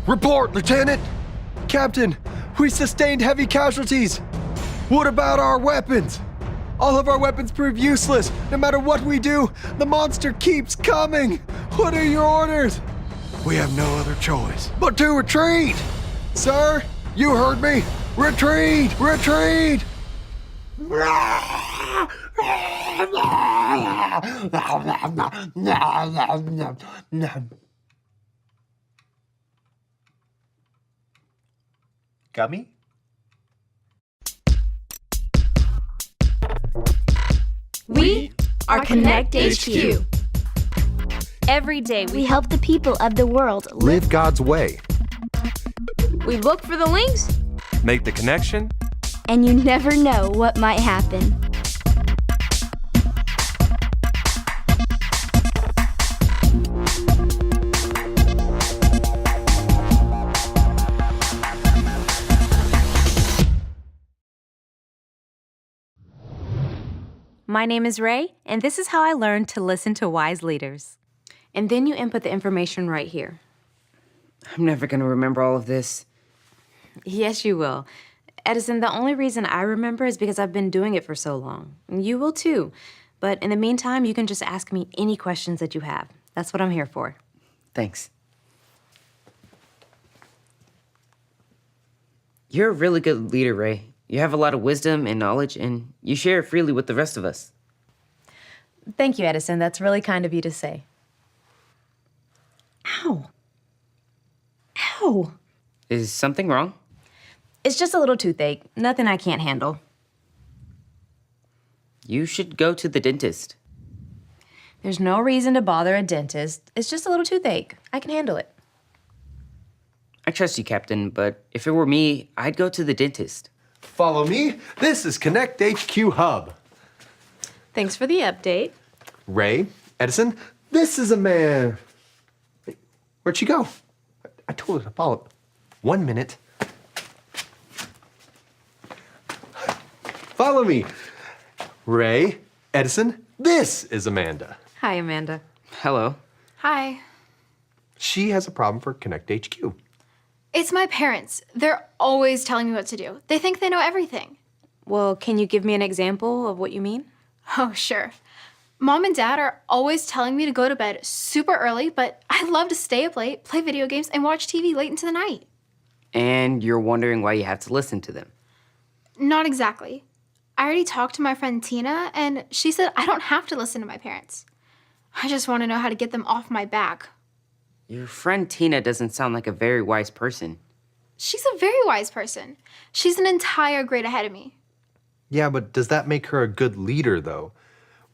Report, Lieutenant! Captain, we sustained heavy casualties. What about our weapons? All of our weapons prove useless. No matter what we do, the monster keeps coming. What are your orders? We have no other choice but to retreat. Sir, you heard me. Retreat! Retreat! Gummy? We are Connect HQ. Every day We help the people of the world Live God's way. we look for the links. Make the connection. and you never know what might happen. My name is Ray, and this is how I learned to listen to wise leaders. And then you input the information right here. I'm never going to remember all of this. Yes, you will. Edison, the only reason I remember is because I've been doing it for so long. You will too. But in the meantime, you can just ask me any questions that you have. That's what I'm here for. Thanks. You're a really good leader, Ray. You have a lot of wisdom and knowledge, and you share it freely with the rest of us. Thank you, Edison. That's really kind of you to say. Ow. Ow. Is something wrong? It's just a little toothache. Nothing I can't handle. You should go to the dentist. There's no reason to bother a dentist. It's just a little toothache. I can handle it. I trust you, Captain, but if it were me, I'd go to the dentist. Follow me. This is Connect HQ Hub. Thanks for the update. Ray, Edison, this is a man. Wait, where'd she go? I told her to follow. 1 minute. Follow me. Ray, Edison, this is Amanda. Hi, Amanda. Hello. Hi. She has a problem for Connect HQ. It's my parents. They're always telling me what to do. They think they know everything. Well, can you give me an example of what you mean? Oh, sure. Mom and Dad are always telling me to go to bed super early, but I love to stay up late, play video games, and watch TV late into the night. And you're wondering why you have to listen to them. Not exactly. I already talked to my friend Tina, and she said I don't have to listen to my parents. I just want to know how to get them off my back. Your friend Tina doesn't sound like a very wise person. She's a very wise person. She's an entire grade ahead of me. Yeah, but does that make her a good leader, though?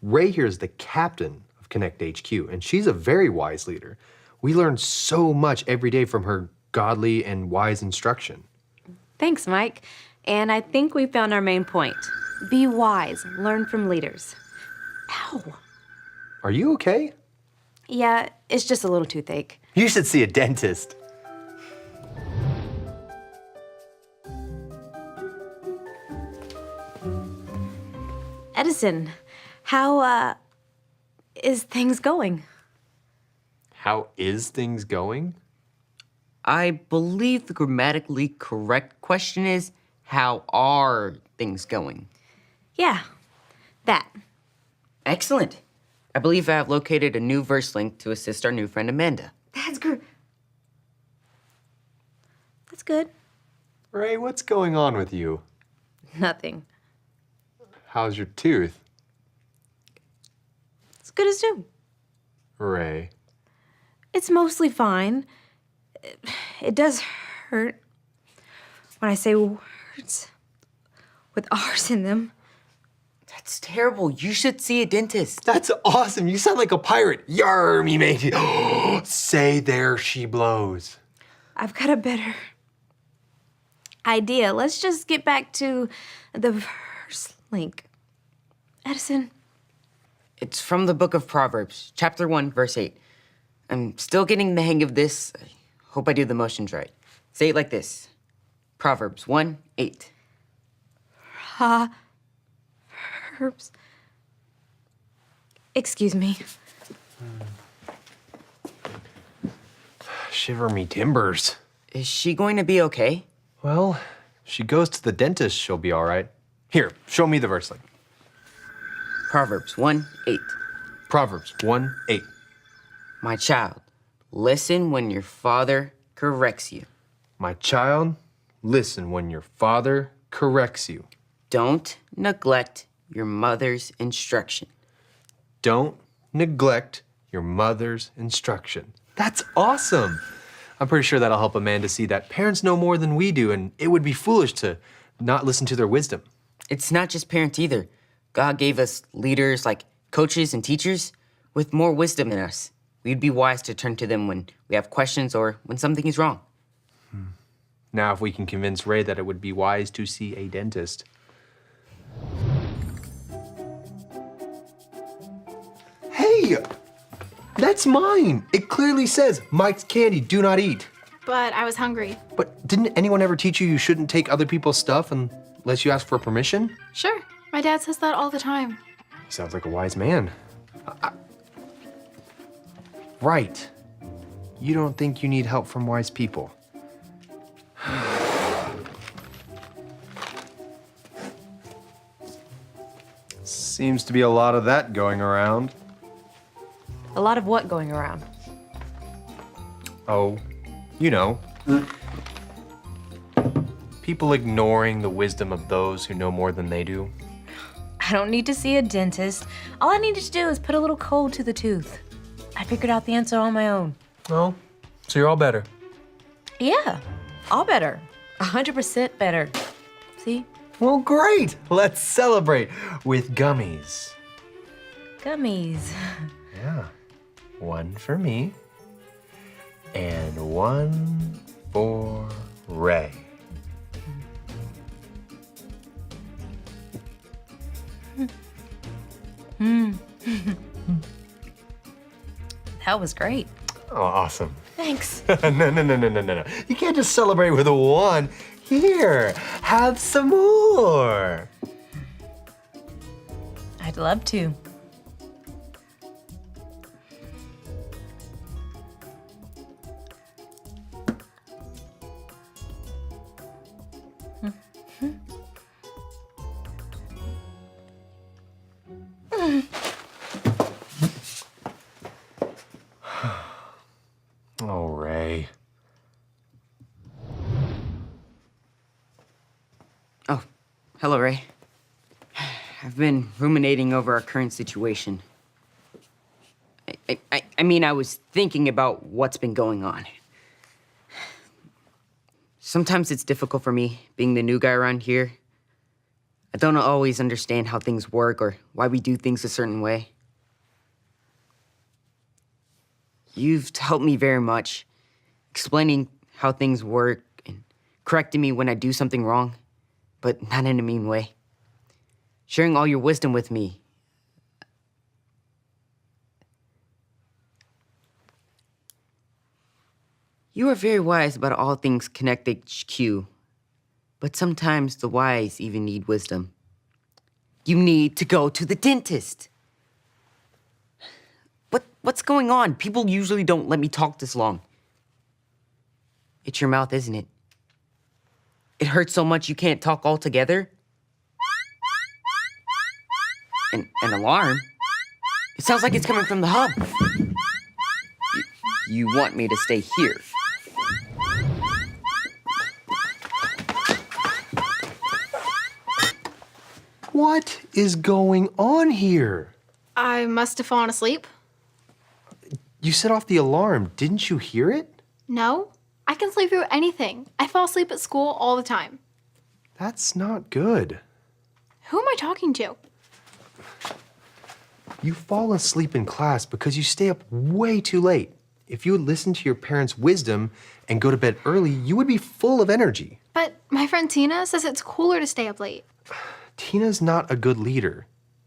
Ray here is the captain of Connect HQ, and she's a very wise leader. We learn so much every day from her godly and wise instruction. Thanks, Mike. And I think we found our main point. Be wise. Learn from leaders. Ow. Are you okay? Yeah, it's just a little toothache. You should see a dentist. Edison, how, is things going? How is things going? I believe the grammatically correct question is, how are things going? Yeah, that. Excellent. I believe I have located a new verse link to assist our new friend Amanda. That's good. That's good. Ray, what's going on with you? Nothing. How's your tooth? It's good as new. Ray. It's mostly fine. It does hurt when I say words with R's in them. That's terrible. You should see a dentist. That's awesome. You sound like a pirate. Yar, me matey. Say there she blows. I've got a better idea. Let's just get back to the verse link. Edison. It's from the book of Proverbs, chapter 1, verse 8. I'm still getting the hang of this. I hope I do the motions right. Say it like this. Proverbs 1:8. Herbs. Excuse me. Shiver me timbers. Is she going to be okay? Well, if she goes to the dentist, she'll be all right. Here, show me the verse. Proverbs 1:8. Proverbs 1:8. My child, listen when your father corrects you. My child, listen when your father corrects you. Don't neglect your mother's instruction. Don't neglect your mother's instruction. That's awesome. I'm pretty sure that'll help Amanda see that parents know more than we do, and it would be foolish to not listen to their wisdom. It's not just parents either. God gave us leaders like coaches and teachers with more wisdom than us. We'd be wise to turn to them when we have questions or when something is wrong. Now, if we can convince Ray that it would be wise to see a dentist. Hey, that's mine. It clearly says, Mike's candy, do not eat. But I was hungry. But didn't anyone ever teach you shouldn't take other people's stuff unless you ask for permission? Sure, my dad says that all the time. He sounds like a wise man. Right. You don't think you need help from wise people. Seems to be a lot of that going around. A lot of what going around? Oh, you know. People ignoring the wisdom of those who know more than they do. I don't need to see a dentist. All I needed to do is put a little cold to the tooth. I figured out the answer on my own. Oh, so you're all better. Yeah, all better. 100% better. See? Well, great. Let's celebrate with gummies. Gummies. Yeah. One for me and one for Ray. That was great. Oh, awesome. Thanks. No. You can't just celebrate with a one. Here, have some more. I'd love to. Oh, Ray. Oh, hello, Ray. I've been ruminating over our current situation. I mean, I was thinking about what's been going on. Sometimes it's difficult for me, being the new guy around here. I don't always understand how things work or why we do things a certain way. You've helped me very much, explaining how things work and correcting me when I do something wrong, but not in a mean way. Sharing all your wisdom with me. You are very wise about all things Connect HQ, but sometimes the wise even need wisdom. You need to go to the dentist. What's going on? People usually don't let me talk this long. It's your mouth, isn't it? It hurts so much you can't talk altogether? An alarm? It sounds like it's coming from the hub. You want me to stay here? What is going on here? I must have fallen asleep. You set off the alarm. Didn't you hear it? No, I can sleep through anything. I fall asleep at school all the time. That's not good. Who am I talking to? You fall asleep in class because you stay up way too late. If you would listen to your parents' wisdom and go to bed early, you would be full of energy. But my friend Tina says it's cooler to stay up late. Tina's not a good leader.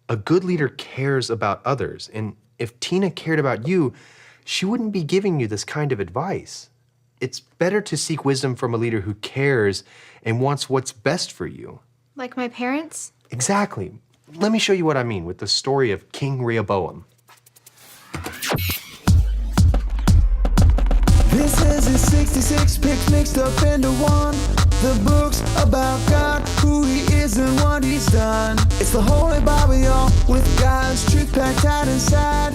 A good leader cares about others, and if Tina cared about you, she wouldn't be giving you this kind of advice. It's better to seek wisdom from a leader who cares and wants what's best for you. Like my parents? Exactly. Let me show you what I mean with the story of King Rehoboam. This is his 66 picks mixed up into one. The book's about God, who he is and what he's done. It's the Holy Bible, y'all, with God's truth packed tight inside.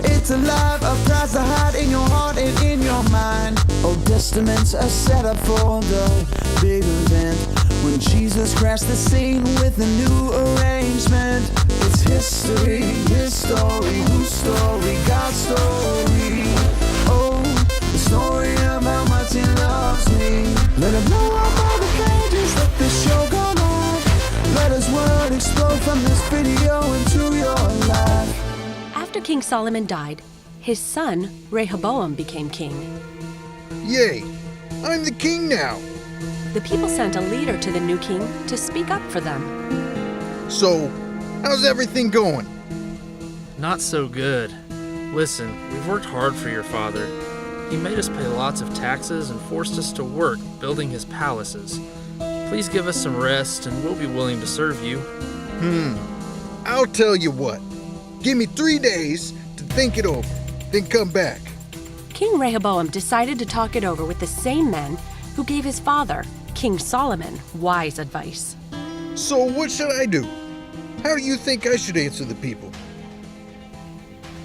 It's alive, a prize to hide in your heart and in your mind. Old Testament's a setup for the big event, when Jesus crashed the scene with a new arrangement. It's history, his story, whose story, God's story. Oh, the story of how much he loves me. Let it blow up all the pages, let this show go live. Let his word explode from this video into your life. After King Solomon died, his son Rehoboam became king. Yay! I'm the king now! The people sent a leader to the new king to speak up for them. So, how's everything going? Not so good. Listen, we've worked hard for your father. He made us pay lots of taxes and forced us to work building his palaces. Please give us some rest and we'll be willing to serve you. I'll tell you what. Give me 3 days to think it over, then come back. King Rehoboam decided to talk it over with the same men who gave his father, King Solomon, wise advice. So what should I do? How do you think I should answer the people?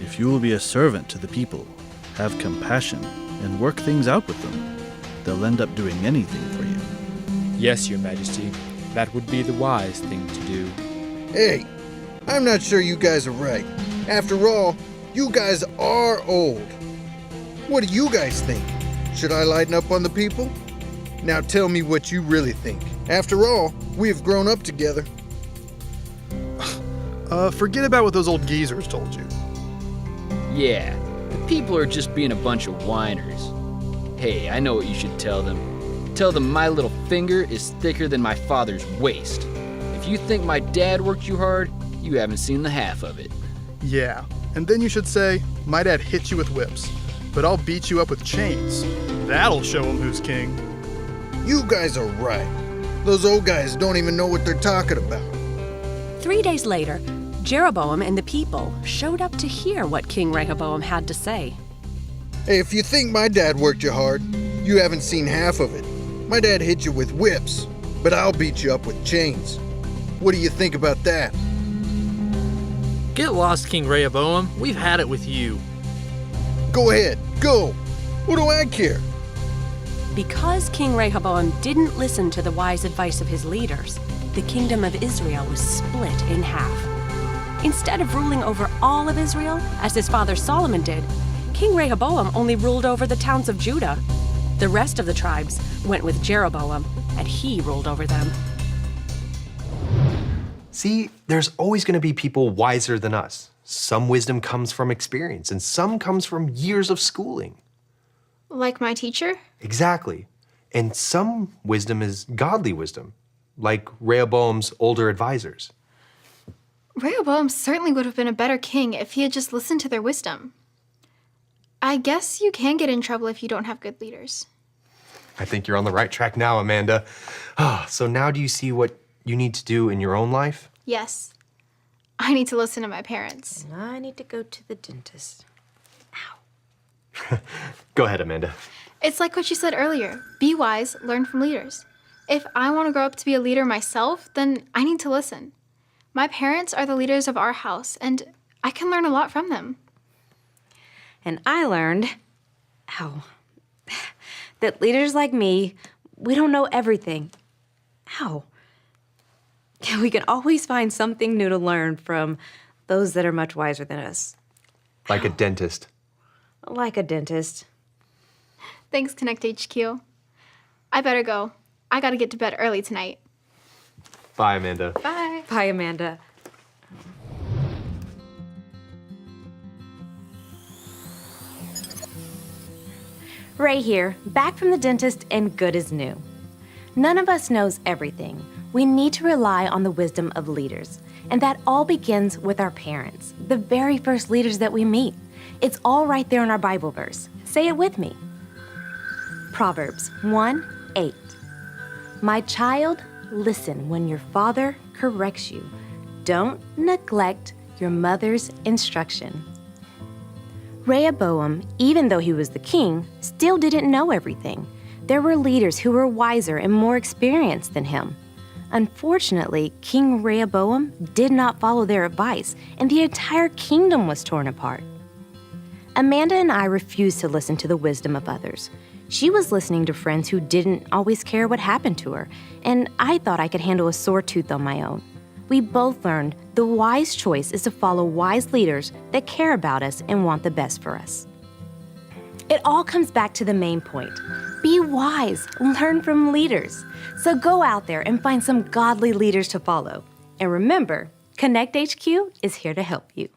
If you will be a servant to the people, have compassion, and work things out with them, they'll end up doing anything for you. Yes, Your Majesty. That would be the wise thing to do. Hey, I'm not sure you guys are right. After all, you guys are old. What do you guys think? Should I lighten up on the people? Now tell me what you really think. After all, we have grown up together. Forget about what those old geezers told you. Yeah, the people are just being a bunch of whiners. Hey, I know what you should tell them. Tell them my little finger is thicker than my father's waist. If you think my dad worked you hard, you haven't seen the half of it. Yeah, and then you should say, my dad hit you with whips, but I'll beat you up with chains. That'll show him who's king. You guys are right. Those old guys don't even know what they're talking about. 3 days later, Jeroboam and the people showed up to hear what King Rehoboam had to say. Hey, if you think my dad worked you hard, you haven't seen half of it. My dad hit you with whips, but I'll beat you up with chains. What do you think about that? Get lost, King Rehoboam. We've had it with you. Go ahead, go. What do I care? Because King Rehoboam didn't listen to the wise advice of his leaders, the kingdom of Israel was split in half. Instead of ruling over all of Israel, as his father Solomon did, King Rehoboam only ruled over the towns of Judah. The rest of the tribes went with Jeroboam, and he ruled over them. See, there's always going to be people wiser than us. Some wisdom comes from experience, and some comes from years of schooling. Like my teacher? Exactly. And some wisdom is godly wisdom, like Rehoboam's older advisors. Rehoboam certainly would have been a better king if he had just listened to their wisdom. I guess you can get in trouble if you don't have good leaders. I think you're on the right track now, Amanda. So now do you see what you need to do in your own life? Yes. I need to listen to my parents. And I need to go to the dentist. Go ahead, Amanda. It's like what you said earlier. Be wise, learn from leaders. If I want to grow up to be a leader myself, then I need to listen. My parents are the leaders of our house, and I can learn a lot from them. And I learned, that leaders like me, we don't know everything. We can always find something new to learn from those that are much wiser than us. Like a dentist. Like a dentist. Thanks, Connect HQ. I better go. I gotta get to bed early tonight. Bye, Amanda. Bye. Bye, Amanda. Ray here, back from the dentist and good as new. None of us knows everything. We need to rely on the wisdom of leaders. And that all begins with our parents, the very first leaders that we meet. It's all right there in our Bible verse. Say it with me. Proverbs 1:8. My child, listen when your father corrects you. Don't neglect your mother's instruction. Rehoboam, even though he was the king, still didn't know everything. There were leaders who were wiser and more experienced than him. Unfortunately, King Rehoboam did not follow their advice, and the entire kingdom was torn apart. Amanda and I refused to listen to the wisdom of others. She was listening to friends who didn't always care what happened to her, and I thought I could handle a sore tooth on my own. We both learned the wise choice is to follow wise leaders that care about us and want the best for us. It all comes back to the main point. Be wise, learn from leaders. So go out there and find some godly leaders to follow. And remember, Connect HQ is here to help you.